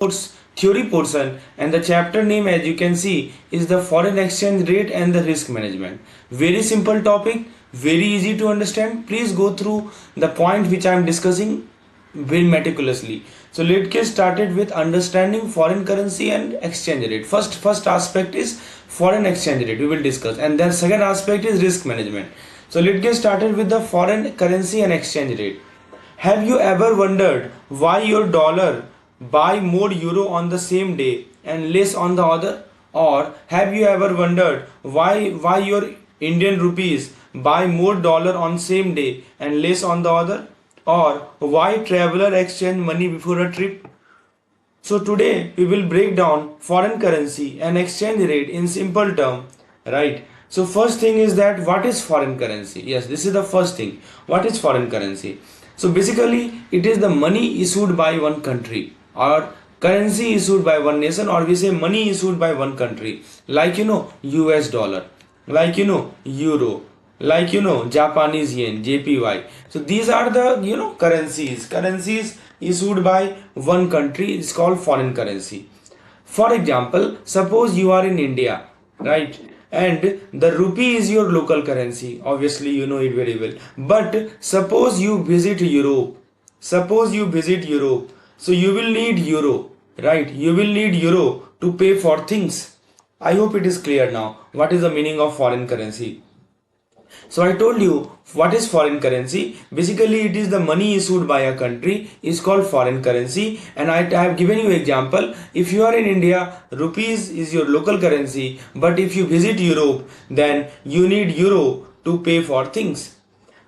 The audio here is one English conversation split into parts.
theory portion, and the chapter name, as you can see, is the foreign exchange rate and the risk management. Very simple topic, very easy to understand. Please go through the point which I am discussing very meticulously. So let's get started with understanding foreign currency and exchange rate. First aspect is foreign exchange rate we will discuss, and then second aspect is risk management. So let's get started with the foreign currency and exchange rate. Have you ever wondered why your dollar buy more euro on the same day and less on the other? Or have you ever wondered why your Indian rupees buy more dollar on same day and less on the other? Or why traveler exchange money before a trip? So today we will break down foreign currency and exchange rate in simple term, right? So first thing is that what is foreign currency? Yes, this is the first thing. What is foreign currency? So basically it is the money issued by one country, or currency issued by one nation, or we say money issued by one country, like US dollar, like euro, like Japanese yen, JPY. So these are the currencies issued by one country. It's called foreign currency. For example, suppose you are in India, right, and the rupee is your local currency. Obviously you know it very well. But suppose you visit Europe, so you will need euro, right? You will need euro to pay for things. I hope it is clear now what is the meaning of foreign currency. So I told you what is foreign currency. Basically it is the money issued by a country is called foreign currency, and I have given you example. If you are in India, rupees is your local currency, but if you visit Europe, then you need euro to pay for things.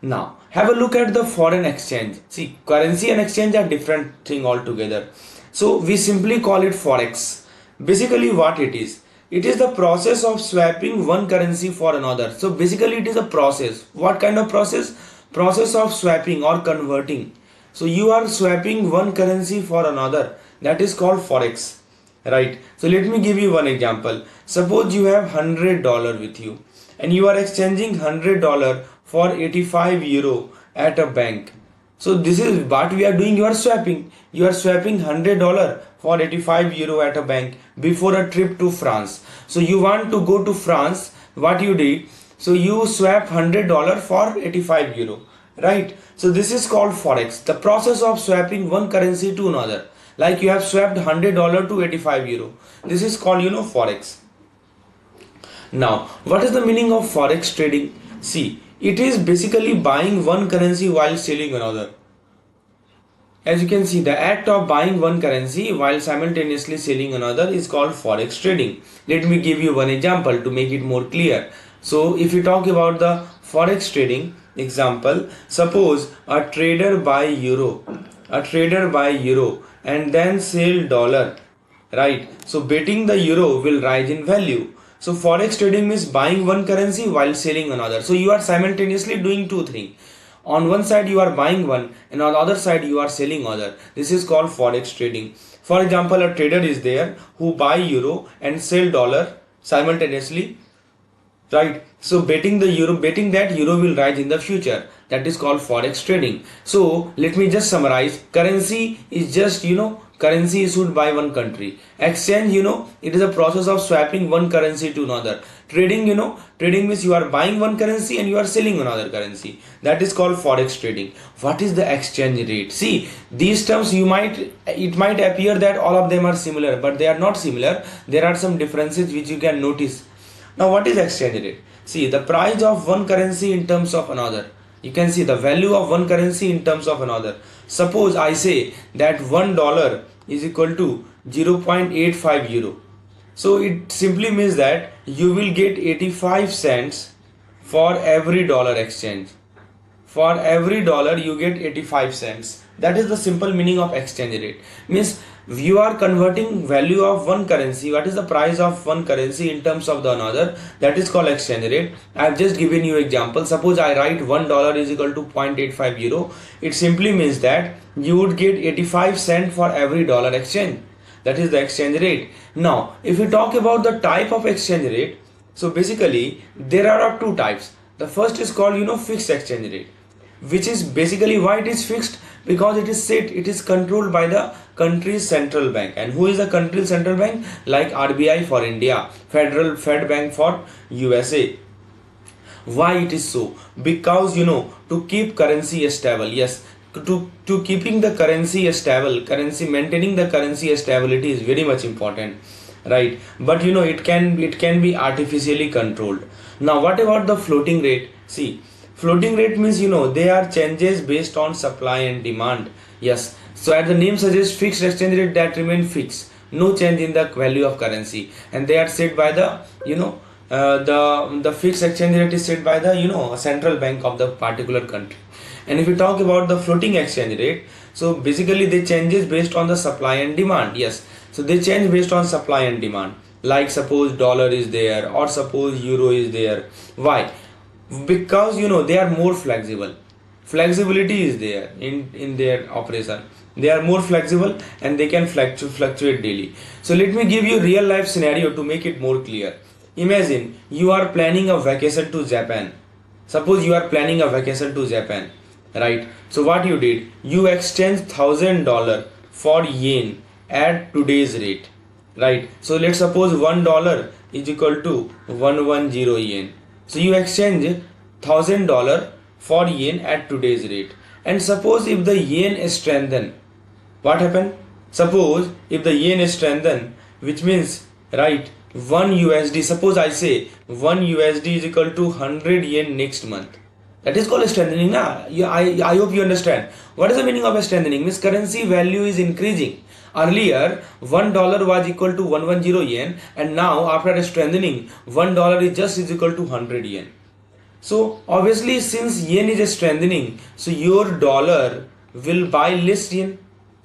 Now have a look at the foreign exchange. See, currency and exchange are different thing altogether. So we simply call it Forex. Basically what it is the process of swapping one currency for another. So basically it is a process. What kind of process? Process of swapping or converting. So you are swapping one currency for another. That is called Forex, right? So let me give you one example. Suppose you have $100 with you and you are exchanging $100 for 85 euro at a bank. So this is what we are doing. You are swapping $100 for 85 euro at a bank before a trip to France. So you want to go to France, what you did? So you swap $100 for 85 euro, right? So this is called Forex, the process of swapping one currency to another. Like you have swapped $100 to 85 euro. This is called Forex. Now what is the meaning of Forex trading? See, it is basically buying one currency while selling another. As you can see, the act of buying one currency while simultaneously selling another is called Forex trading. Let me give you one example to make it more clear. So if you talk about the Forex trading example, suppose a trader buy euro and then sell dollar, right? So betting the euro will rise in value. So Forex trading means buying one currency while selling another. So you are simultaneously doing two things. On one side you are buying one, and on the other side you are selling other. This is called Forex trading. For example, a trader is there who buy euro and sell dollar simultaneously, right? So betting that euro will rise in the future. That is called Forex trading. So let me just summarize. Currency is just currency issued by one country. Exchange, it is a process of swapping one currency to another. Trading, trading means you are buying one currency and you are selling another currency. That is called Forex trading. What is the exchange rate? See, these terms it might appear that all of them are similar, but they are not similar. There are some differences which you can notice. Now what is exchange rate? See, the price of one currency in terms of another. You can see the value of one currency in terms of another. Suppose I say that $1 is equal to 0.85 euro. So it simply means that you will get 85 cents for every dollar exchange. For every dollar you get 85 cents. That is the simple meaning of exchange rate. Means you are converting value of one currency. What is the price of one currency in terms of the another? That is called exchange rate. I have just given you example. Suppose I write $1 is equal to 0.85 euro. It simply means that you would get 85 cents for every dollar exchange. That is the exchange rate. Now if we talk about the type of exchange rate, so basically there are two types. The first is called fixed exchange rate, which is basically why it is fixed, because it is set, it is controlled by the country's central bank. And who is the country's central bank? Like RBI for India, Fed Bank for USA. Why it is so? Because to keep currency stable. Yes, to keeping the currency stable, currency maintaining the currency stability is very much important, right? But it can be artificially controlled. Now what about the floating rate? See, floating rate means they are changes based on supply and demand. Yes, so as the name suggests, fixed exchange rate that remain fixed, no change in the value of currency, and they are set by the the fixed exchange rate is set by the central bank of the particular country. And if we talk about the floating exchange rate, so basically they changes based on the supply and demand. Yes, so they change based on supply and demand. Like suppose dollar is there or suppose euro is there. Why? Because they are more flexible. Flexibility is there in their operation. They are more flexible and they can fluctuate daily. So let me give you real life scenario to make it more clear. Imagine you are planning a vacation to Japan. Suppose you are planning a vacation to Japan, right? So what you did, you exchanged $1,000 for yen at today's rate, right? So let's suppose $1 is equal to 110 yen. So you exchange $1,000 for yen at today's rate. And suppose if the yen strengthen, what happened? Suppose if the yen strengthen, which means, right, 1 USD, suppose I say 1 USD is equal to 100 yen next month. That is called strengthening. I hope you understand. What is the meaning of strengthening? Means currency value is increasing. Earlier, $1 was equal to 110 yen, and now after strengthening, $1 is equal to 100 yen. So obviously, since yen is strengthening, so your dollar will buy less yen,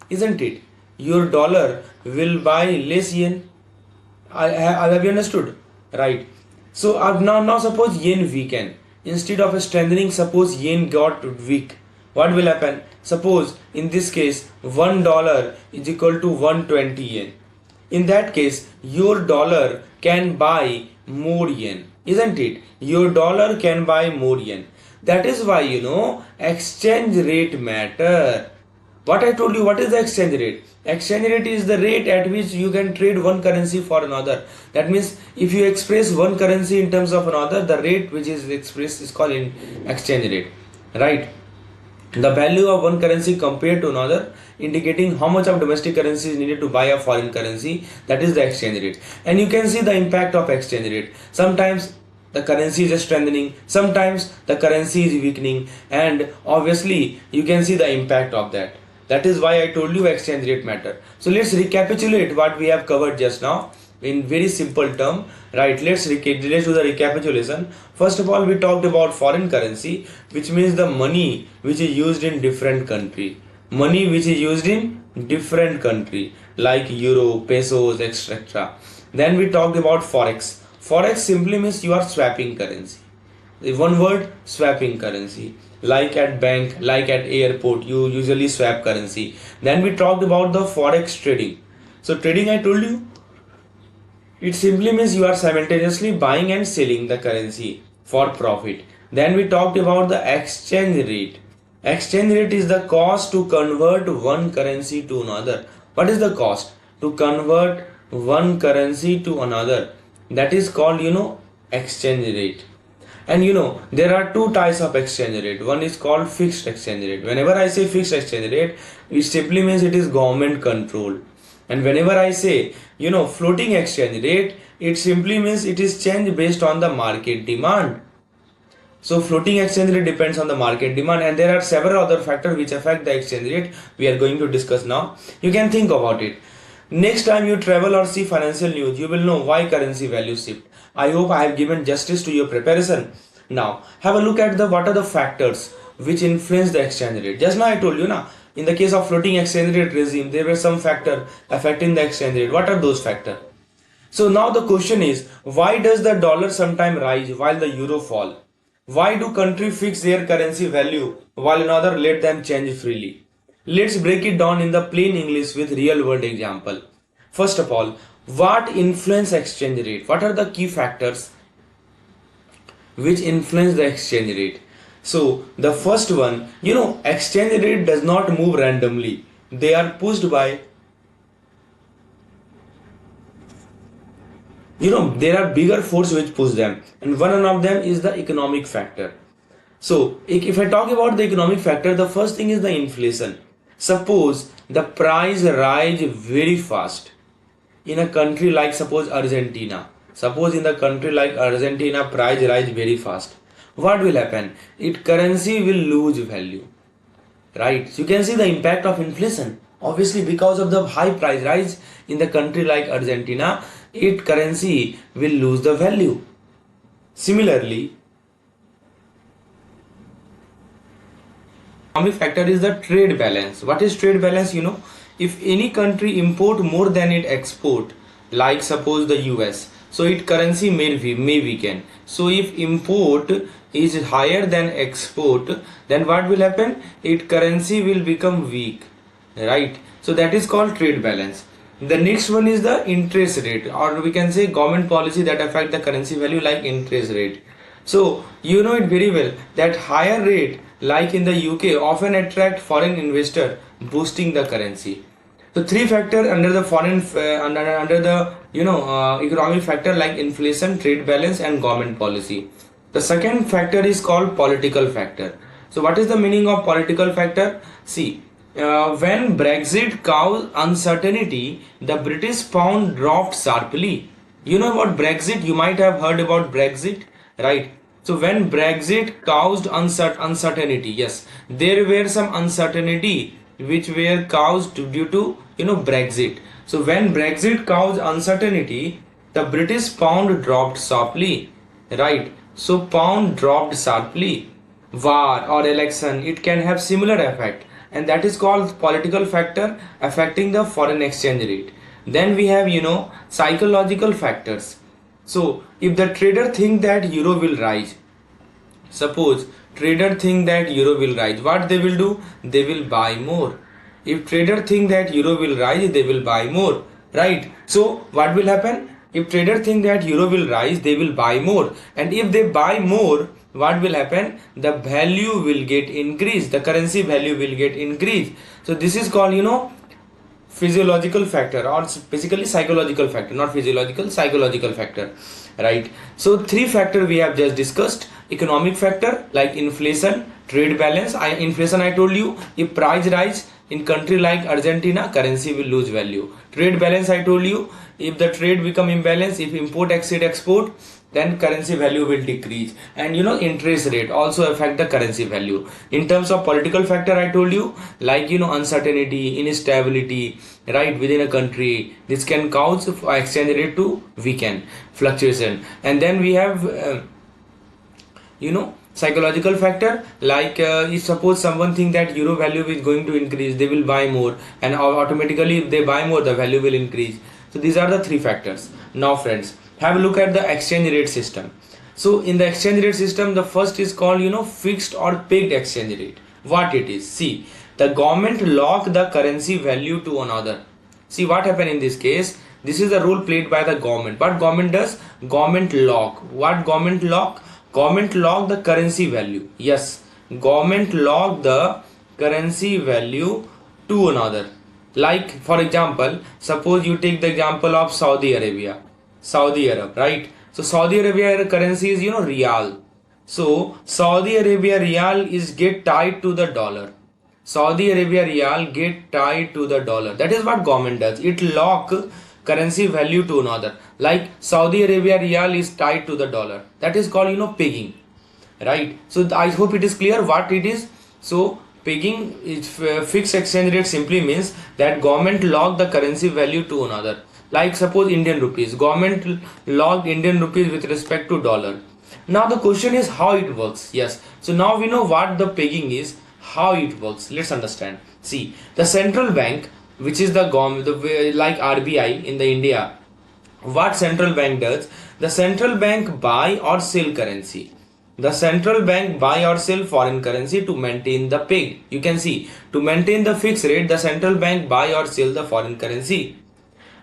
isn't it? Your dollar will buy less yen. I have you understood, right? So now suppose yen weaken. Instead of strengthening, suppose yen got weak. What will happen? Suppose in this case $1 is equal to 120 yen. In that case, your dollar can buy more yen, isn't it? Your dollar can buy more yen. That is why exchange rate matter. What I told you, what is the exchange rate? Exchange rate is the rate at which you can trade one currency for another. That means if you express one currency in terms of another, the rate which is expressed is called in exchange rate, right? The value of one currency compared to another, indicating how much of domestic currency is needed to buy a foreign currency, that is the exchange rate. And you can see the impact of exchange rate. Sometimes the currency is strengthening, sometimes the currency is weakening, and obviously you can see the impact of that. That is why I told you exchange rate matter. So let's recapitulate what we have covered just now in very simple term, right? Let's do the recapitulation. First of all, we talked about foreign currency, which means the money which is used in different country. Money which is used in different country like euro, pesos, etc. Then we talked about forex. Forex simply means you are swapping currency. One word, swapping currency. Like at bank, like at airport, you usually swap currency. Then we talked about the forex trading. So trading, I told you, it simply means you are simultaneously buying and selling the currency for profit. Then we talked about the exchange rate. Exchange rate is the cost to convert one currency to another. What is the cost to convert one currency to another? That is called exchange rate. And there are two types of exchange rate. One is called fixed exchange rate. Whenever I say fixed exchange rate, it simply means it is government control. And whenever I say floating exchange rate, it simply means it is changed based on the market demand. So floating exchange rate depends on the market demand, and there are several other factors which affect the exchange rate we are going to discuss now. You can think about it. Next time you travel or see financial news, you will know why currency values shift. I hope I have given justice to your preparation. Now, have a look at what are the factors which influence the exchange rate. Just now I told you, in the case of floating exchange rate regime, there were some factors affecting the exchange rate. What are those factors? So now the question is, why does the dollar sometimes rise while the euro fall? Why do countries fix their currency value while another let them change freely? Let's break it down in the plain English with real world example. First of all, what influence exchange rate? What are the key factors which influence the exchange rate? So the first one, exchange rate does not move randomly. They are pushed by there are bigger force which push them, and one of them is the economic factor. So if I talk about the economic factor, the first thing is the inflation. Suppose the price rise very fast in a country like suppose Argentina. Suppose in the country like Argentina price rise very fast. What will happen? Its currency will lose value. Right? So you can see the impact of inflation. Obviously, because of the high price rise in the country like Argentina, its currency will lose the value. Similarly, economic factor is the trade balance. What is trade balance? If any country import more than it export, like suppose the US, so its currency may weaken. So if import is higher than export, then what will happen? Its currency will become weak, right? So that is called trade balance. The next one is the interest rate, or we can say government policy that affect the currency value, like interest rate. So you know it very well that higher rate like in the UK often attract foreign investor, boosting the currency. So three factor under the foreign under the economic factor like inflation, trade balance, and government policy. The second factor is called political factor. So what is the meaning of political factor? See, when Brexit caused uncertainty, the British pound dropped sharply. You know about Brexit? You might have heard about Brexit, right? So when Brexit caused uncertainty, yes, there were some uncertainty which were caused due to Brexit. So when Brexit caused uncertainty, the British pound dropped sharply, right? So pound dropped sharply. War or election, it can have similar effect, and that is called political factor affecting the foreign exchange rate. Then we have psychological factors. So if the trader think that euro will rise, suppose trader think that euro will rise, what they will do? They will buy more. If trader think that euro will rise, they will buy more, right? So what will happen? If trader think that euro will rise, they will buy more, and if they buy more, what will happen? The value will get increased, the currency value will get increased. So this is called physiological factor, or basically psychological factor, not physiological, psychological factor, right? So three factor we have just discussed. Economic factor like inflation, trade balance. Inflation I told you, if price rise in country like Argentina, currency will lose value. Trade balance I told you, if the trade become imbalance, if import exceed export, then currency value will decrease. And interest rate also affect the currency value. In terms of political factor, I told you like uncertainty, instability, right, within a country, this can cause exchange rate to weaken, fluctuation. And then we have psychological factor like if suppose someone think that euro value is going to increase, they will buy more, and automatically if they buy more, the value will increase. So these are the three factors. Now friends, have a look at the exchange rate system. So in the exchange rate system, the first is called fixed or pegged exchange rate. What it is? See, the government lock the currency value to another. See what happened in this case? This is the role played by the government. What government does? Government lock. What government lock? Government lock the currency value. Yes, government lock the currency value to another. Like for example, suppose you take the example of Saudi Arabia. Saudi Arab, right? So Saudi Arabia currency is Riyal. So Saudi Arabia Riyal is get tied to the dollar. Saudi Arabia Riyal get tied to the dollar. That is what government does. It lock currency value to another. Like Saudi Arabia Riyal is tied to the dollar. That is called pegging, right? So I hope it is clear what it is. So pegging is fixed exchange rate simply means that government lock the currency value to another. Like suppose Indian rupees, government locked Indian rupees with respect to dollar. Now the question is how it works. Yes, so now we know what the pegging is, how it works. Let's understand. See, the central bank, which is the government, like RBI in the India, what central bank does? The central bank buy or sell currency. The central bank buy or sell foreign currency to maintain the peg. You can see, to maintain the fixed rate, the central bank buy or sell the foreign currency.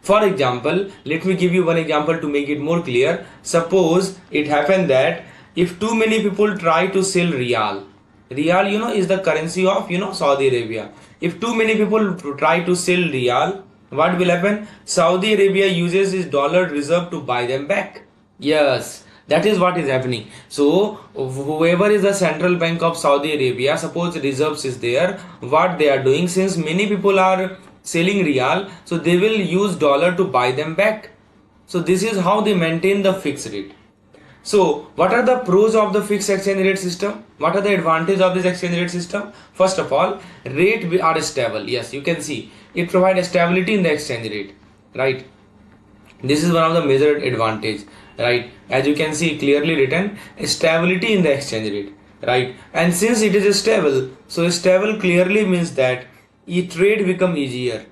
For example, let me give you one example to make it more clear. Suppose it happened that if too many people try to sell Riyal, Riyal is the currency of Saudi Arabia. If too many people try to sell Riyal, what will happen? Saudi Arabia uses its dollar reserve to buy them back. Yes, that is what is happening. So whoever is the central bank of Saudi Arabia, suppose reserves is there, what they are doing, since many people are selling real, so they will use dollar to buy them back. So this is how they maintain the fixed rate. So what are the pros of the fixed exchange rate system? What are the advantages of this exchange rate system? First of all, rate are stable. Yes, you can see it provides stability in the exchange rate, right? This is one of the major advantage, right? As you can see clearly written, stability in the exchange rate, right? And since it is stable, so stable clearly means that trade become easier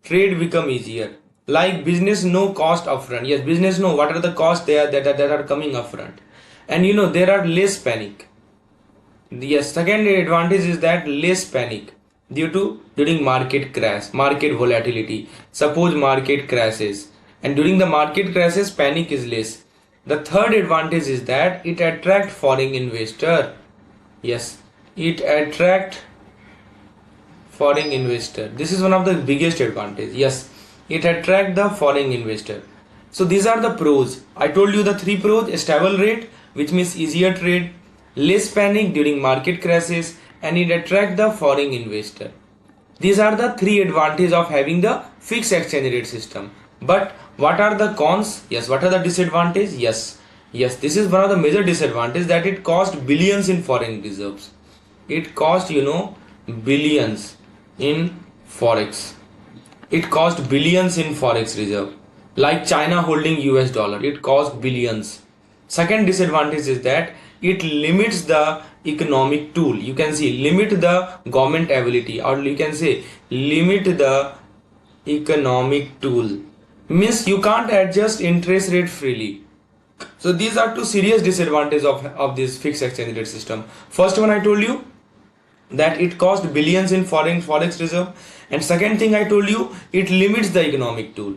trade become easier. Like business no cost upfront. Yes, business know what are the costs that are coming upfront, and there are less panic. Yes, second advantage is that less panic due to during market crash, market volatility. Suppose market crashes, and during the market crashes, panic is less. The third advantage is that it attract foreign investor. Yes, it attract foreign investor. This is one of the biggest advantage. Yes, it attract the foreign investor. So these are the pros. I told you the three pros: stable rate, which means easier trade, less panic during market crashes, and it attract the foreign investor. These are the three advantages of having the fixed exchange rate system. But what are the cons? Yes, what are the disadvantages? Yes, this is one of the major disadvantages, that it cost billions in foreign reserves. It cost billions in forex. It cost billions in forex reserve. Like China holding US dollar, it cost billions. Second disadvantage is that it limits the economic tool. You can see limit the government ability, or you can say limit the economic tool. Means you can't adjust interest rate freely. So these are two serious disadvantages of this fixed exchange rate system. First one I told you, that it cost billions in foreign forex reserve, and second thing I told you, it limits the economic tool.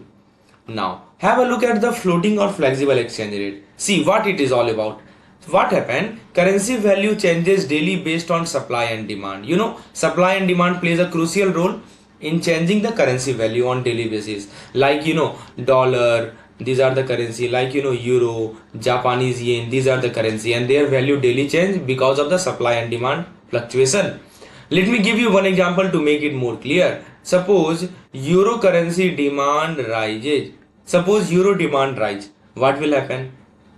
Now have a look at the floating or flexible exchange rate. See what it is all about. What happened? Currency value changes daily based on supply and demand. Supply and demand plays a crucial role in changing the currency value on daily basis. Like dollar, these are the currency. Like euro, Japanese yen, these are the currency, and their value daily change because of the supply and demand fluctuation. Let me give you one example to make it more clear. Suppose euro currency demand rises. Suppose euro demand rise. What will happen?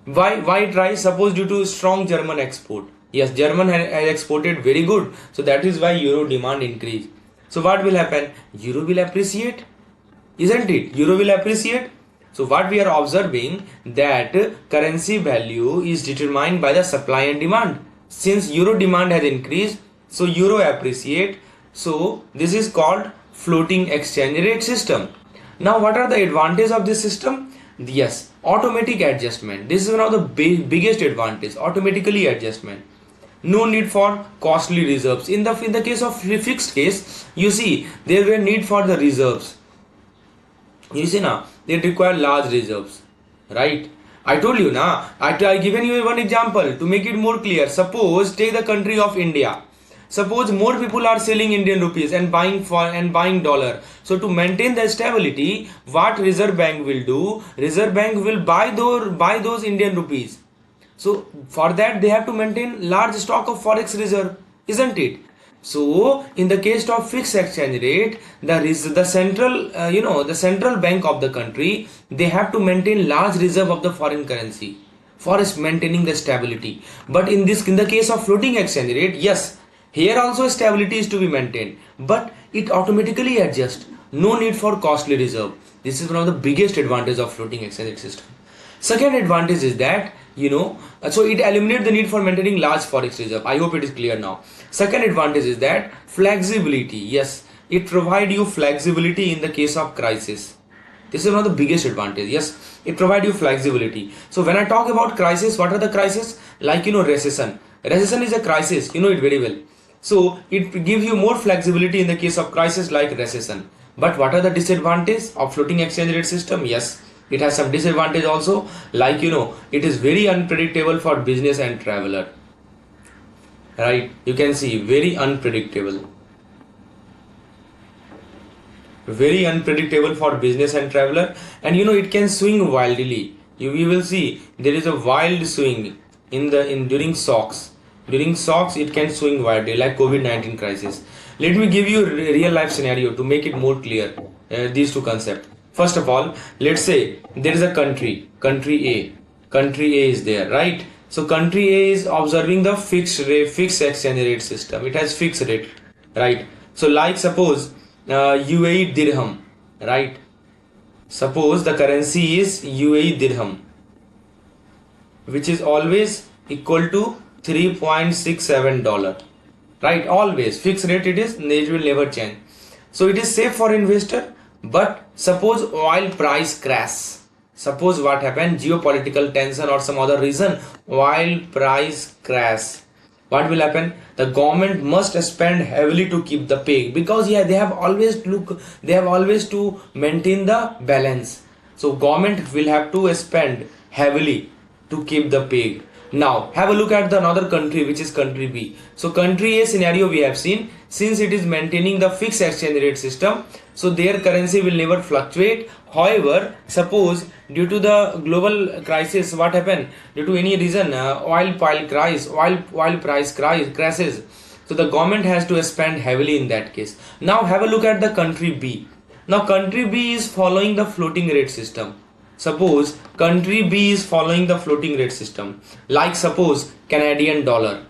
Why it rise? Suppose due to strong German export. Yes, German has exported very good. So that is why euro demand increase. So what will happen? Euro will appreciate. Isn't it? Euro will appreciate. So what we are observing, that currency value is determined by the supply and demand. Since euro demand has increased, so euro appreciate. So this is called floating exchange rate system. Now what are the advantages of this system? Yes, automatic adjustment. This is one of the biggest advantage. Automatically adjustment. No need for costly reserves. In the case of fixed case, you see there were need for the reserves. You see now, they require large reserves, right? I told you now. I given you one example to make it more clear. Suppose take the country of India. Suppose more people are selling Indian rupees and buying dollar. So to maintain the stability, what Reserve Bank will do? Reserve Bank will buy those Indian rupees. So for that they have to maintain large stock of forex reserve, isn't it? So in the case of fixed exchange rate, the central bank of the country, they have to maintain large reserve of the foreign currency for maintaining the stability. But in the case of floating exchange rate, yes, here also stability is to be maintained, but it automatically adjusts. No need for costly reserve. This is one of the biggest advantages of floating exchange rate system. Second advantage is that so it eliminates the need for maintaining large forex reserve. I hope it is clear now. Second advantage is that flexibility. Yes, it provides you flexibility in the case of crisis. This is one of the biggest advantage. Yes, it provides you flexibility. So when I talk about crisis, what are the crises? Like recession. Recession is a crisis. You know it very well. So it gives you more flexibility in the case of crisis like recession. But what are the disadvantages of floating exchange rate system? Yes, it has some disadvantage also, like it is very unpredictable for business and traveler, right? You can see very unpredictable. very unpredictable for business and traveler, and it can swing wildly. You will see there is a wild swing in during shocks. During shocks, it can swing wildly, like COVID-19 crisis. Let me give you a real life scenario to make it more clear. These two concepts. First of all, let's say there is a country A. Country A is there, right? So country A is observing the fixed exchange rate system. It has fixed rate, right? So like suppose UAE dirham, right? Suppose the currency is UAE dirham, which is always equal to $3.67, right? Always fixed rate it is, it will never change. So it is safe for investor. But suppose oil price crash. Suppose what happened, geopolitical tension or some other reason, oil price crash. What will happen? The government must spend heavily to keep the peg, because they have always to maintain the balance. So government will have to spend heavily to keep the peg. Now have a look at the another country, which is country B. So country A scenario we have seen, since it is maintaining the fixed exchange rate system, so their currency will never fluctuate. However, suppose due to the global crisis, what happened? Due to any reason, oil price crashes. So the government has to spend heavily in that case. Now have a look at the country B. Now country B is following the floating rate system. Suppose country B is following the floating rate system, like suppose Canadian dollar.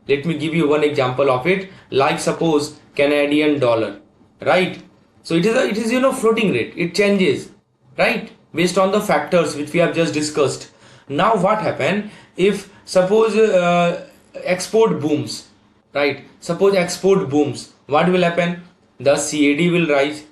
Let me give you one example of it. Like suppose Canadian dollar, right? So it is floating rate. It changes, right, based on the factors which we have just discussed. Now what happen if suppose export booms, right? Suppose export booms. What will happen? The CAD will rise.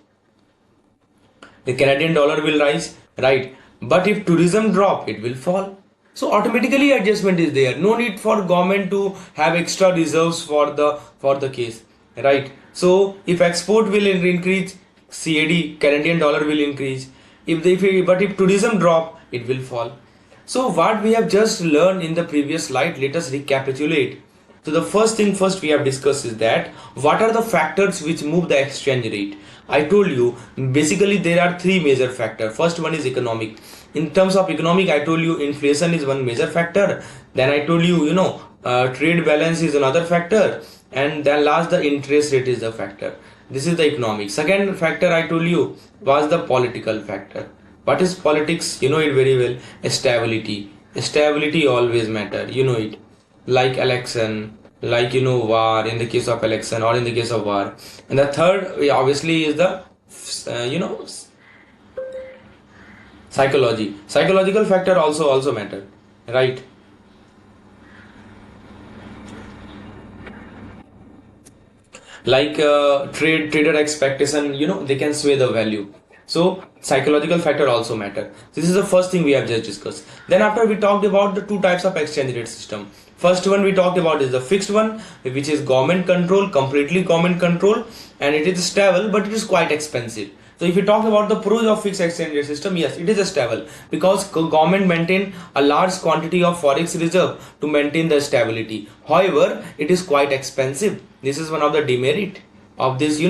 The Canadian dollar will rise, right? But if tourism drop, it will fall. So automatically adjustment is there. No need for government to have extra reserves for the case, right? So if export will increase, CAD Canadian dollar will increase. But if tourism drop, it will fall. So what we have just learned in the previous slide, let us recapitulate. So the first thing first we have discussed is that what are the factors which move the exchange rate. I told you basically there are three major factors. First one is economic. In terms of economic, I told you inflation is one major factor. Then I told you trade balance is another factor, and then last the interest rate is the factor. This is the economic. Second factor I told you was the political factor. What is politics? You know it very well. Stability. Stability always matter. You know it. Like election, like war in the case of election or in the case of war. And the third obviously is the psychological factor also matter, right? Like trader expectation, they can sway the value. So psychological factor also matter. This is the first thing we have just discussed. Then after we talked about the two types of exchange rate system. First one we talked about is the fixed one, which is government control, completely government control, and it is stable, but it is quite expensive. So if you talk about the pros of fixed exchange rate system, yes, it is stable because government maintain a large quantity of forex reserve to maintain the stability. However, it is quite expensive. This is one of the demerit of this,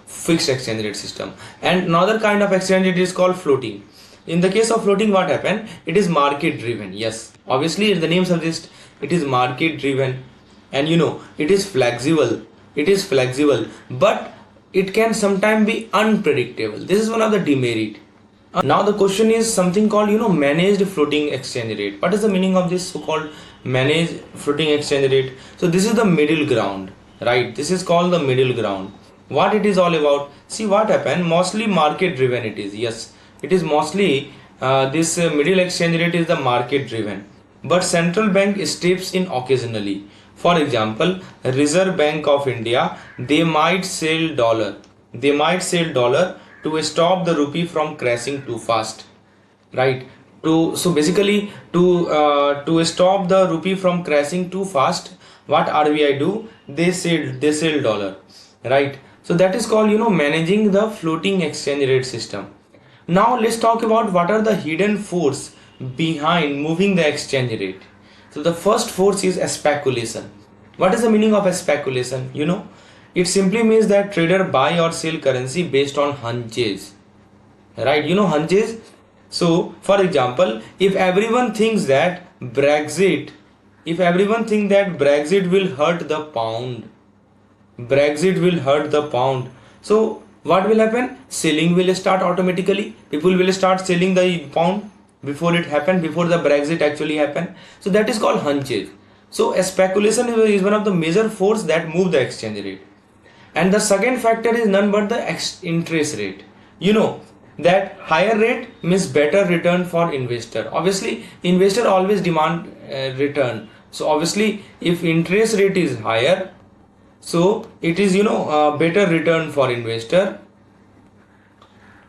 fixed exchange rate system. And another kind of exchange rate is called floating. In the case of floating, what happened? It is market driven. Yes, obviously the name suggests it is market driven, and it is flexible. It is flexible, but it can sometimes be unpredictable. This is one of the demerit. Now the question is something called managed floating exchange rate. What is the meaning of this so-called managed floating exchange rate? So this is the middle ground, right? This is called the middle ground. What it is all about? See what happened. Mostly market driven it is. Yes, it is mostly this middle exchange rate is the market driven, but central bank steps in occasionally. For example, Reserve Bank of India, they might sell dollar to stop the rupee from crashing too fast, right? So basically to stop the rupee from crashing too fast, what RBI do? They sell dollar, right? So that is called managing the floating exchange rate system. Now let's talk about what are the hidden force behind moving the exchange rate. So the first force is speculation. What is the meaning of speculation? It simply means that trader buy or sell currency based on hunches, right? You know hunches. So for example, if everyone thinks that Brexit, if everyone think that Brexit will hurt the pound, Brexit will hurt the pound. So what will happen? Selling will start automatically. People will start selling the pound before it happen, before the Brexit actually happen. So that is called hunches. So a speculation is one of the major force that move the exchange rate. And the second factor is none but the interest rate. You know that higher rate means better return for investor. Obviously investor always demand return. So obviously if interest rate is higher, so it is better return for investor.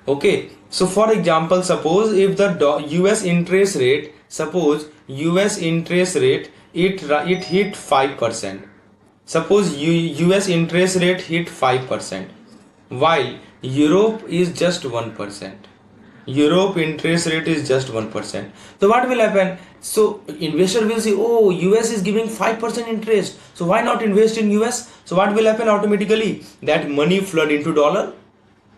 Okay, so for example, suppose if the US interest rate, suppose US interest rate it hit 5%. Suppose US interest rate hit 5%, while Europe is just 1%. Europe interest rate is just 1%. So what will happen? So investor will say, oh, US is giving 5% interest, so why not invest in US? So what will happen automatically? That money flood into dollar,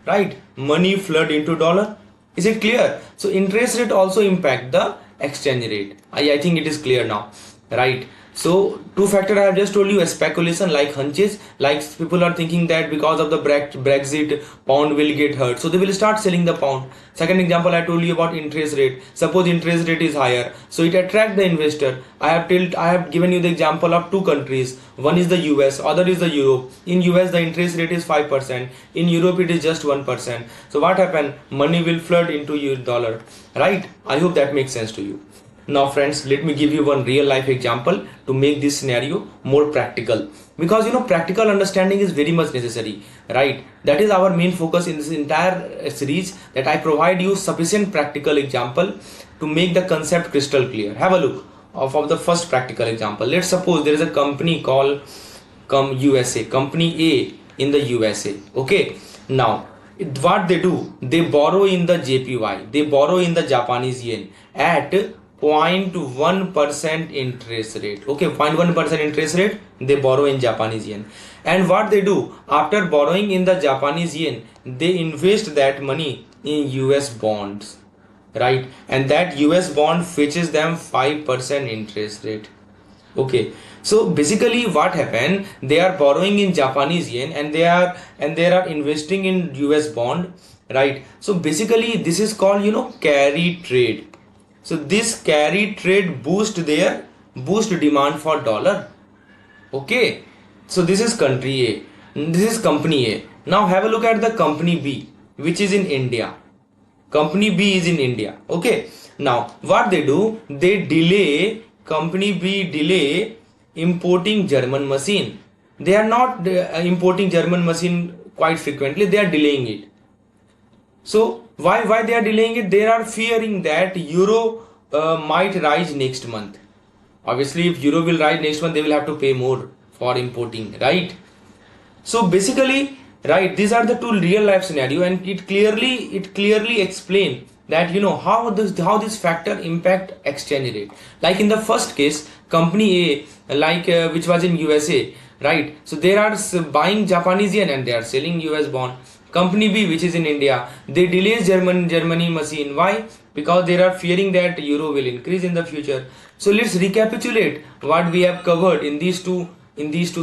right? Money flood into dollar. Is it clear? So interest rate also impact the exchange rate. I think it is clear now, right? So two factor I have just told you, a speculation like hunches, like people are thinking that because of the Brexit pound will get hurt, so they will start selling the pound. Second example I told you about interest rate. Suppose interest rate is higher, so it attract the investor. I have given you the example of two countries. One is the US, other is the Europe. In US the interest rate is 5%. In Europe it is just 1%. So what happen? Money will flood into your dollar, right? I hope that makes sense to you. Now friends, let me give you one real life example to make this scenario more practical, because practical understanding is very much necessary, right? That is our main focus in this entire series, that I provide you sufficient practical example to make the concept crystal clear. Have a look of the first practical example. Let's suppose there is a company called USA, company A in the USA. Okay, now what they do, they borrow in the JPY, they borrow in the Japanese yen at 0.1% interest rate. Okay, 0.1% interest rate they borrow in Japanese yen. And what they do, after borrowing in the Japanese yen, they invest that money in US bonds, right? And that US bond fetches them 5% interest rate. Okay, so basically what happened, they are borrowing in Japanese yen and they are investing in US bond, right? So basically this is called carry trade. So this carry trade boost demand for dollar. Okay, so this is country A, this is company A. Now have a look at the company B, which is in India. Company B is in India. Okay, now what they do, they delay, company B delay importing German machine. They are not importing German machine quite frequently, they are delaying it. So why they are delaying it? They are fearing that euro might rise next month. Obviously if euro will rise next month, they will have to pay more for importing, right? So basically, right, these are the two real life scenario, and it clearly explain that how this factor impact exchange rate. Like in the first case, company A, like which was in USA, right? So they are buying Japanese yen and they are selling US bond. Company B, which is in India, they delay Germany machine. Why? Because they are fearing that euro will increase in the future. So let's recapitulate what we have covered in these two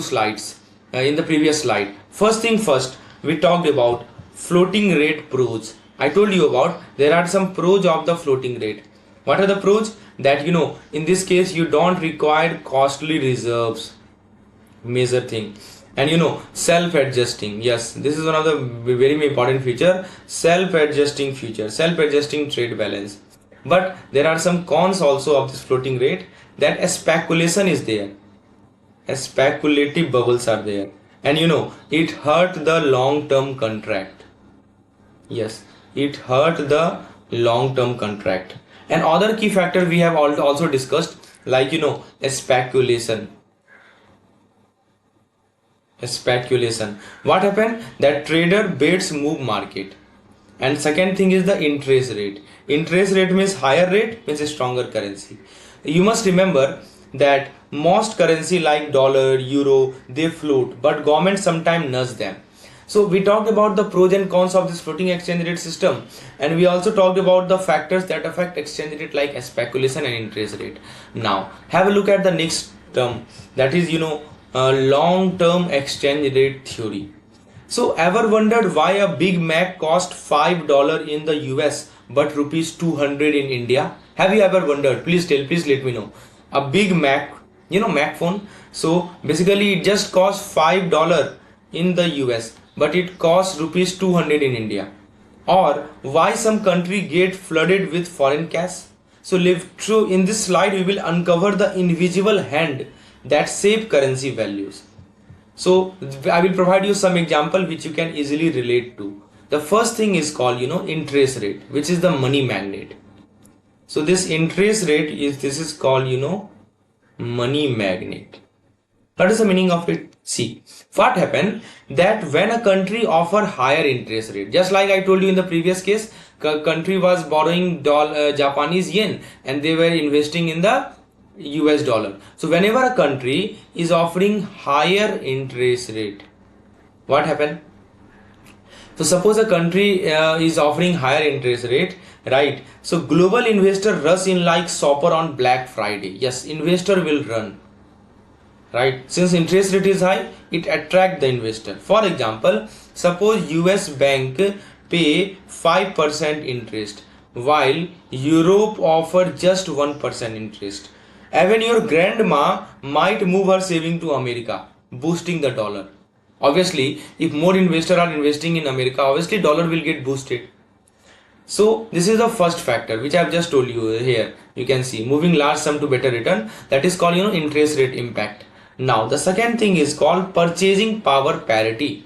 slides. In the previous slide, first thing first, we talked about floating rate pros. I told you about there are some pros of the floating rate. What are the pros? That in this case you don't require costly reserves, major thing. And self-adjusting. Yes, this is one of the very important feature, self-adjusting trade balance. But there are some cons also of this floating rate, that a speculation is there, a speculative bubbles are there, and it hurt the long-term contract. Yes, it hurt the long-term contract. And other key factor we have also discussed, like a speculation. What happened? That trader bets move market. And second thing is the interest rate. Interest rate means higher rate means a stronger currency. You must remember that most currency like dollar, euro, they float, but government sometimes nudge them. So we talked about the pros and cons of this floating exchange rate system, and we also talked about the factors that affect exchange rate like speculation and interest rate. Now have a look at the next term, that is long-term exchange rate theory. So ever wondered why a Big Mac cost $5 in the US but rupees 200 in India? Have you ever wondered? Please let me know. A Big Mac, Mac phone. So basically it just costs $5 in the US but it costs rupees 200 in India. Or why some country get flooded with foreign cash. So in this slide we will uncover the invisible hand that shape currency values. So I will provide you some example which you can easily relate to. The first thing is called interest rate, which is the money magnet. So this interest rate is called money magnet. What is the meaning of it? See, what happened that when a country offer higher interest rate, just like I told you in the previous case, country was borrowing Japanese yen and they were investing in the US dollar. So whenever a country is offering higher interest rate, what happened? So suppose a country is offering higher interest rate, right? So global investor rush in like shopper on Black Friday. Yes, investor will run, right? Since interest rate is high, it attract the investor. For example, suppose US bank pay 5% interest while Europe offer just 1% interest. Even your grandma might move her saving to America, boosting the dollar. Obviously, if more investors are investing in America, obviously dollar will get boosted. So this is the first factor which I have just told you here. You can see moving large sum to better return, that is called interest rate impact. Now the second thing is called purchasing power parity,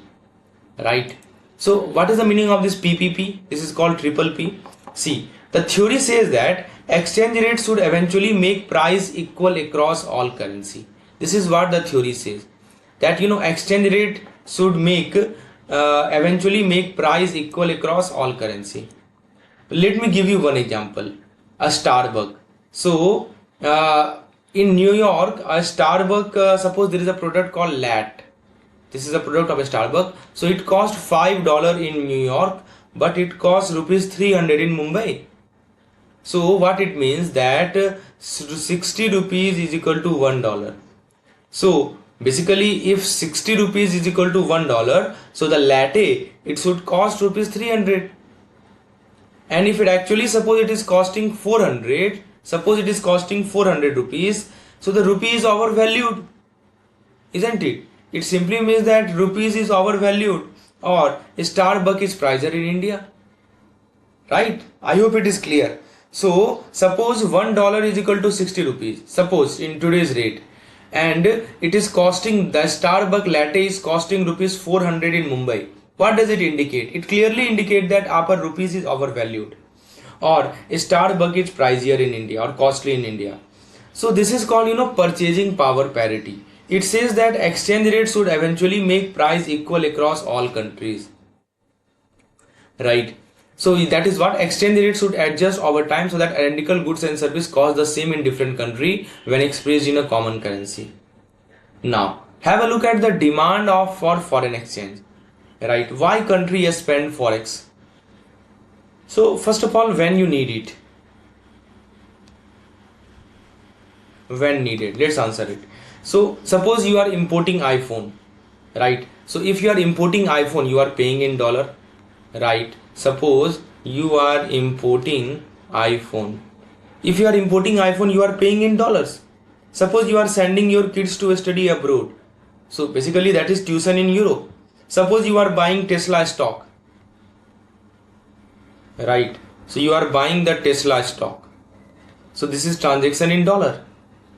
right? So what is the meaning of this PPP? This is called triple P. See, the theory says that exchange rate should eventually make price equal across all currency. This is what the theory says, that exchange rate should eventually make price equal across all currency. Let me give you one example. A Starbucks. So in New York, a Starbucks, suppose there is a product called latte. This is a product of a Starbucks. So it cost $5 in New York, but it costs rupees 300 in Mumbai. So what it means that 60 rupees is equal to $1. So basically if 60 rupees is equal to $1, so the latte, it should cost rupees 300. And if it actually suppose it is costing 400, suppose it is costing 400 rupees, so the rupee is overvalued, isn't it? It simply means that rupees is overvalued, or Starbucks is pricier in India, right? I hope it is clear. So suppose $1 is equal to 60 rupees, suppose in today's rate, and it is costing, the Starbucks latte is costing rupees 400 in Mumbai. What does it indicate? It clearly indicates that our rupees is overvalued, or Starbucks is pricier in India or costly in India. So this is called purchasing power parity. It says that exchange rate should eventually make price equal across all countries, right? So that is what exchange rate should adjust over time so that identical goods and service cost the same in different country when expressed in a common currency. Now have a look at the demand for foreign exchange, right? Why country spend forex? So first of all, when you need it, when needed, let's answer it. So suppose you are importing iPhone, right? So if you are importing iPhone, you are paying in dollar, right? Suppose you are importing iPhone. If you are importing iPhone, you are paying in dollars. Suppose you are sending your kids to study abroad. So basically that is tuition in euro. Suppose you are buying Tesla stock, right? So you are buying the Tesla stock. So this is transaction in dollar,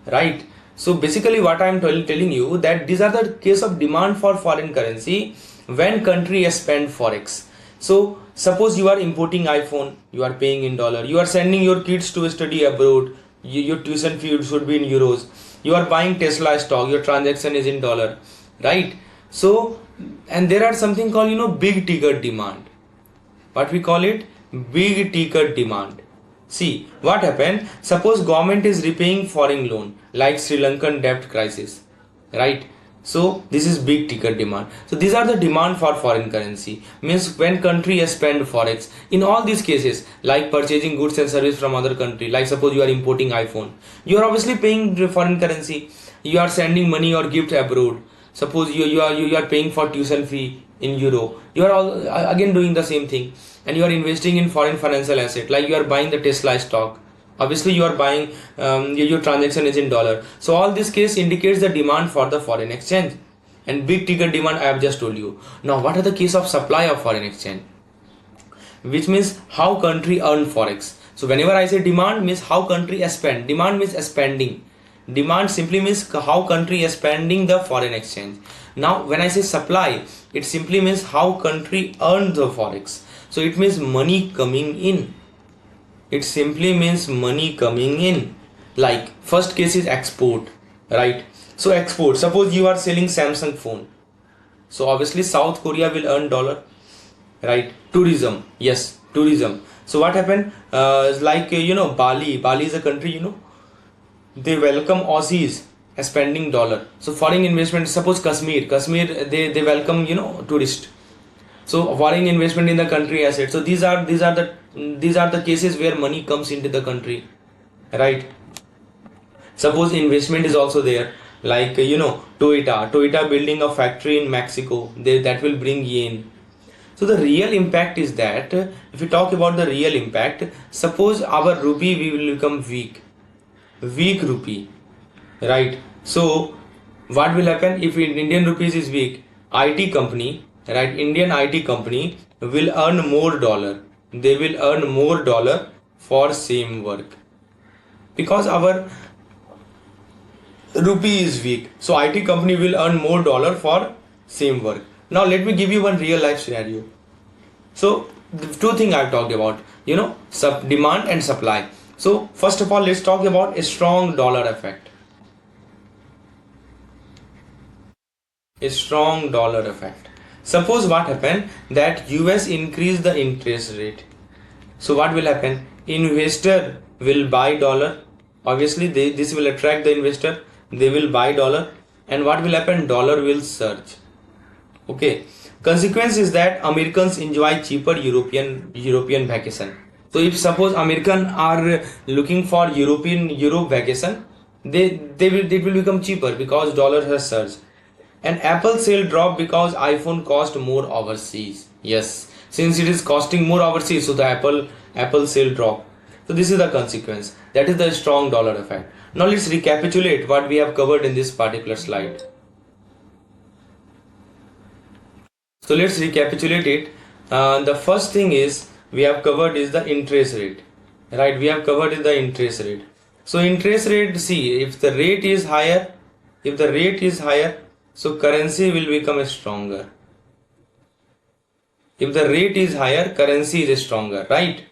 right? So basically what I am telling you that these are the case of demand for foreign currency when country spend forex. So suppose you are importing iPhone, you are paying in dollar. You are sending your kids to study abroad, your tuition fee should be in euros. You are buying Tesla stock, your transaction is in dollar, right? So, and there are something called big ticket demand. What we call it? Big ticket demand. See what happened. Suppose government is repaying foreign loan like Sri Lankan debt crisis, right? So this is big ticket demand. So these are the demand for foreign currency. Means when country spend forex. In all these cases, like purchasing goods and service from other country, like suppose you are importing iPhone, you are obviously paying foreign currency. You are sending money or gift abroad. Suppose you are paying for tuition fee in euro. You are all again doing the same thing, and you are investing in foreign financial asset, like you are buying the Tesla stock. Obviously you are buying, your transaction is in dollar. So all this case indicates the demand for the foreign exchange, and big ticket demand I have just told you. Now what are the case of supply of foreign exchange, which means how country earn forex. So whenever I say demand, means how country spend. Demand means spending. Demand simply means how country is spending the foreign exchange. Now when I say supply, it simply means how country earn the forex. So it means money coming in. It simply means money coming in. Like first case is export, right? So export, suppose you are selling Samsung phone, so obviously South Korea will earn dollar, right? Tourism, yes, tourism. So what happened, Bali is a country, they welcome Aussies spending dollar. So foreign investment, suppose Kashmir, they welcome, tourist. So foreign investment in the country asset. So these are the cases where money comes into the country, right? Suppose investment is also there, like Toyota building a factory in Mexico, that will bring yen. So the real impact is that, if we talk about the real impact, suppose our rupee we will become weak rupee, right? So what will happen if Indian rupees is weak? IT company, right? Indian IT company will earn more dollar. They will earn more dollar for same work, because our rupee is weak. So IT company will earn more dollar for same work. Now let me give you one real life scenario. So the two things I've talked about, demand and supply. So first of all, let's talk about a strong dollar effect. A strong dollar effect. Suppose what happened, that US increase the interest rate. So what will happen? Investor will buy dollar. Obviously this will attract the investor. They will buy dollar, and what will happen? Dollar will surge. Okay. Consequence is that Americans enjoy cheaper European vacation. So if suppose American are looking for Europe vacation, it will become cheaper because dollar has surged. And Apple sale drop because iPhone cost more overseas. Yes, since it is costing more overseas, so the Apple sale drop. So this is the consequence. That is the strong dollar effect. Now let's recapitulate what we have covered in this particular slide. So let's recapitulate it. The first thing is we have covered is the interest rate, right? We have covered is the interest rate. So interest rate, see, if the rate is higher, so currency will become stronger. If the rate is higher, currency is stronger, right?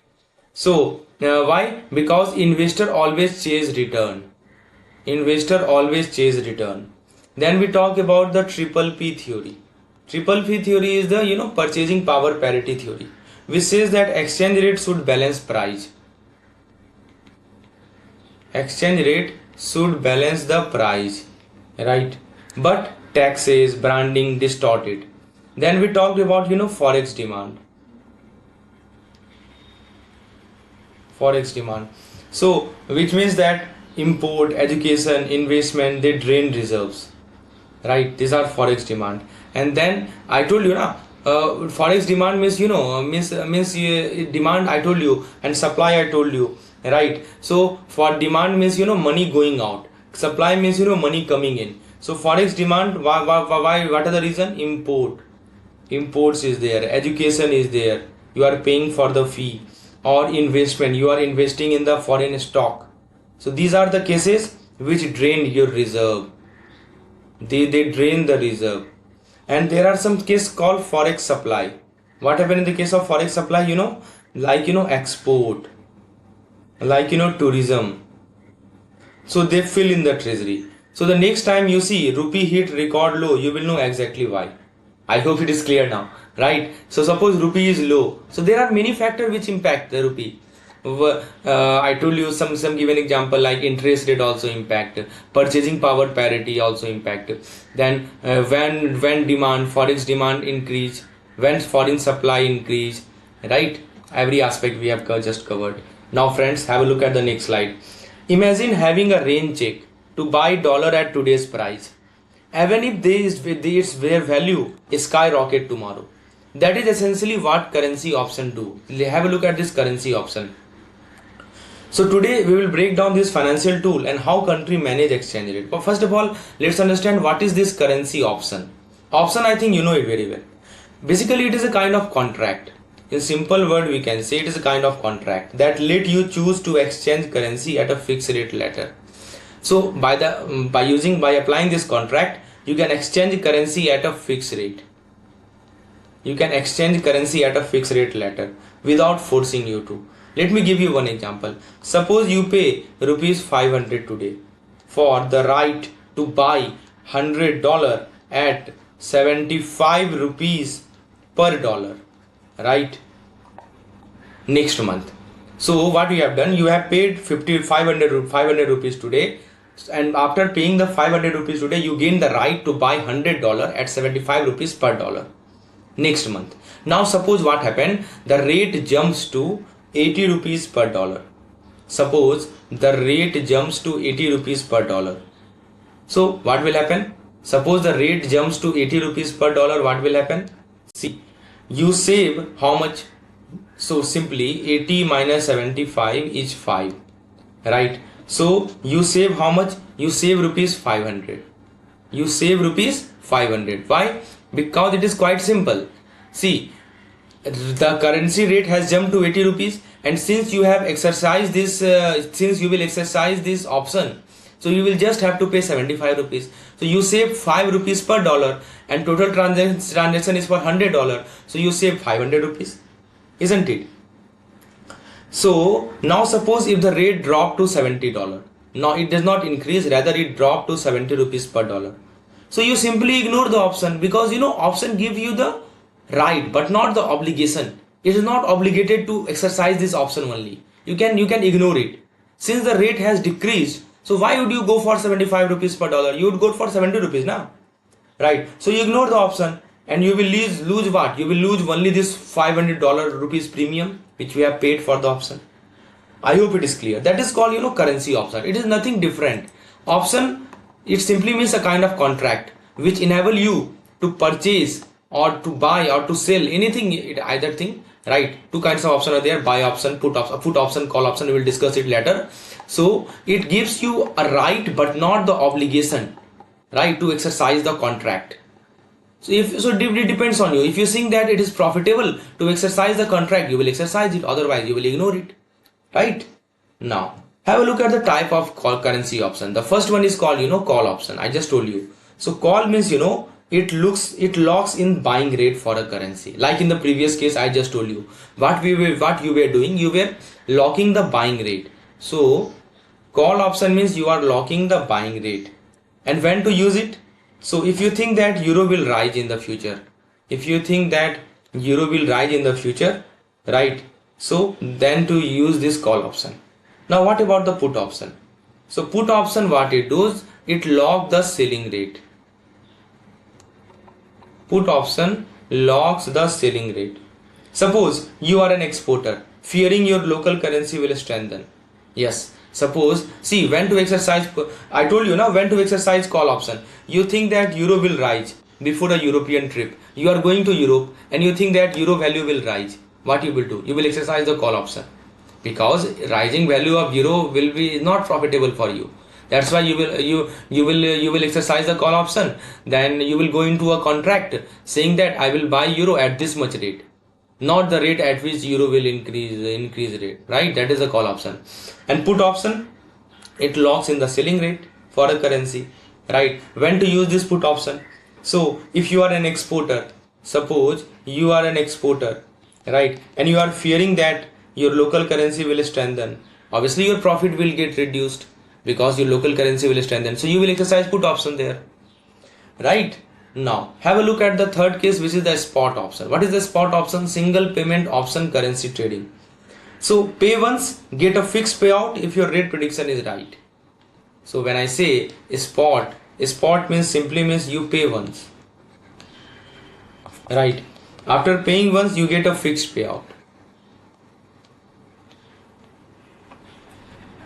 So why? Because investor always chase return. Then we talk about the triple P theory. Triple P theory is the purchasing power parity theory, which says that exchange rate should balance price. Exchange rate should balance the price, right? But taxes, branding distort it. Then we talked about forex demand. So which means that import, education, investment, they drain reserves, right? These are forex demand. And then I told you forex demand means demand I told you, and supply I told you, right? So for demand means money going out, supply means money coming in. So forex demand, why, what are the reason? Imports is there, education is there, you are paying for the fee, or investment, you are investing in the foreign stock. So these are the cases which drain your reserve. They drain the reserve. And there are some cases called forex supply. What happened in the case of forex supply? Export, tourism. So they fill in the treasury. So the next time you see rupee hit record low, you will know exactly why. I hope it is clear now, right? So suppose rupee is low. So there are many factors which impact the rupee. I told you some given example like interest rate also impact, purchasing power parity also impact. Then when demand, forex demand increase, when foreign supply increase, right? Every aspect we have just covered. Now friends, have a look at the next slide. Imagine having a rain check to buy dollar at today's price, even if their value is skyrocket tomorrow. That is essentially what currency option do. Have a look at this currency option. So today we will break down this financial tool and how country manage exchange rate. But first of all, let's understand what is this currency option. Option, I think you know it very well. Basically, it is a kind of contract. In simple word, we can say it is a kind of contract that let you choose to exchange currency at a fixed rate later. So by applying this contract, you can exchange currency at a fixed rate. You can exchange currency at a fixed rate later without forcing you to. Let me give you one example. Suppose you pay rupees 500 today for the right to buy $100 at 75 rupees per dollar, right? Next month. So what you have done, you have paid 500 rupees today, and after paying the 500 rupees today, you gain the right to buy $100 at 75 rupees per dollar next month. Now suppose what happened, the rate jumps to 80 rupees per dollar. Suppose the rate jumps to 80 rupees per dollar. So what will happen? Suppose the rate jumps to 80 rupees per dollar, what will happen? See, you save how much? So simply 80 minus 75 is 5, right? So you save how much? You save rupees 500. You save rupees 500. Why? Because it is quite simple. See, the currency rate has jumped to 80 rupees, and since you have exercised this, since you will exercise this option, so you will just have to pay 75 rupees. So you save 5 rupees per dollar, and total transaction is for $100. So you save 500 rupees, isn't it? So now suppose if the rate dropped to $70, now it does not increase, rather it dropped to 70 rupees per dollar. So you simply ignore the option, because option give you the right but not the obligation. It is not obligated to exercise this option only. You can ignore it. Since the rate has decreased, so why would you go for 75 rupees per dollar? You would go for 70 rupees now, right? So you ignore the option, and you will lose what? You will lose only this $500 rupees premium which we have paid for the option. I hope it is clear. That is called currency option. It is nothing different. Option, it simply means a kind of contract which enable you to purchase or to buy or to sell anything, either thing, right? Two kinds of option are there: buy option, put option, call option. We will discuss it later. So it gives you a right but not the obligation, right, to exercise the contract. So it depends on you. If you think that it is profitable to exercise the contract, you will exercise it. Otherwise you will ignore it, right? Now have a look at the type of currency option. The first one is called call option. I just told you. So call means it locks in buying rate for a currency. Like in the previous case, I just told you what you were doing. You were locking the buying rate. So call option means you are locking the buying rate. And when to use it? So if you think that euro will rise in the future, right? So then to use this call option. Now what about the put option? So put option, what it does, it locks the selling rate. Put option locks the selling rate. Suppose you are an exporter, fearing your local currency will strengthen. Yes. Suppose, see, when to exercise, I told you now when to exercise call option. You think that euro will rise before a European trip. You are going to Europe and you think that euro value will rise. What you will do? You will exercise the call option, because rising value of euro will be not profitable for you. That's why you will exercise the call option. Then you will go into a contract saying that I will buy euro at this much rate, not the rate at which euro will increase rate, right? That is a call option. And put option, it locks in the selling rate for a currency, right? When to use this put option? So if you are an exporter, suppose you are an exporter, right, and you are fearing that your local currency will strengthen, obviously your profit will get reduced because your local currency will strengthen. So you will exercise put option there, right? Now have a look at the third case, which is the spot option. What is the spot option? Single payment option currency trading. So pay once, get a fixed payout if your rate prediction is right. So when I say spot means simply means you pay once, right? After paying once, you get a fixed payout.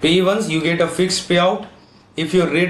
Pay once, you get a fixed payout if your rate